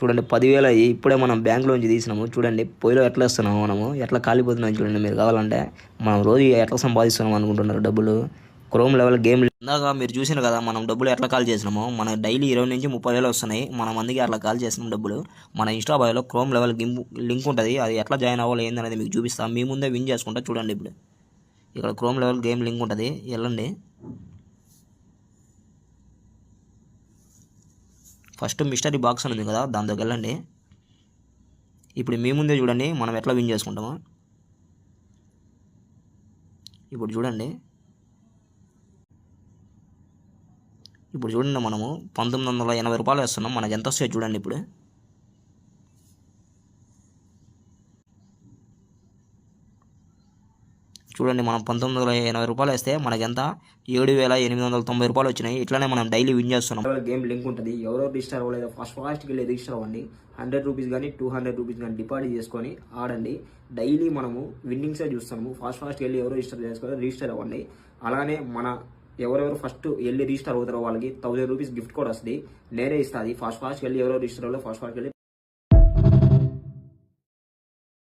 చూడండి 10,000 అయ్యి ఇప్పుడే మనం బ్యాంక్లోంచి తీసినాము. చూడండి పొయ్యిలో ఎట్లా వేస్తున్నాము, మనము ఎట్లా కాలిపోతున్నాం చూడండి. మీరు కావాలంటే మనం రోజు ఎట్లా సంపాదిస్తున్నాం అనుకుంటున్నారు డబ్బులు. క్రోమ్ లెవెల్ గేమ్ ఇందాక మీరు చూసిన కదా మనం డబ్బులు ఎట్లా కాల్ చేసినాము. మన డైలీ 20 నుంచి 30,000 వస్తున్నాయి. మనం అందుకే అట్లా కాల్ చేసినాం డబ్బులు. మన ఇన్స్టా బయోలో క్రోమ్ లెవెల్ లింక్ ఉంటుంది. అది ఎట్లా జాయిన్ అవ్వాలి ఏందనేది మీకు చూపిస్తాం. మీ ముందే విన్ చేసుకుంటా చూడండి. ఇప్పుడు ఇక్కడ క్రోమ్ లెవెల్ గేమ్ లింక్ ఉంటుంది, వెళ్ళండి. ఫస్ట్ మిస్టరీ బాక్స్ అని ఉంది కదా, దాంతోకి వెళ్ళండి. ఇప్పుడు మీ ముందే చూడండి మనం ఎట్లా విన్ చేసుకుంటామో. ఇప్పుడు చూడండి, మనము 1980 రూపాయలు వేస్తున్నాం. మనకి ఎంత వస్తాయో చూడండి. ఇప్పుడు చూడండి, మనం 1980 రూపాయలు వేస్తే మనకి ఎంత 7,890 రూపాయలు వచ్చినాయి. ఇట్లానే మనం డైలీ విన్ చేస్తున్నాం. గేమ్ లింక్ ఉంటుంది. ఎవరో రిజిస్టర్ అవ్వలేదు ఫాస్ట్కి వెళ్ళి రిజిస్టర్ అవ్వండి. 100 రూపీస్ కానీ 200 రూపీస్ కానీ డిపాజిట్ చేసుకొని ఆడండి. డైలీ మనము విన్నింగ్సే చూస్తున్నాము. ఫాస్ట్కి వెళ్ళి ఎవరో రిజిస్టర్ అవ్వండి. అలానే మన ఎవరెవరు ఫస్ట్ వెళ్ళి రిజిస్టర్ అవుతారో వాళ్ళకి 1000 రూపీస్ గిఫ్ట్ కోడ్ వస్తుంది. నేనే ఇస్తుంది. ఫాస్ట్కి వెళ్ళి ఎవరో రిజిస్టర్ అవ్వాలి. ఫాస్ట్కి వెళ్ళి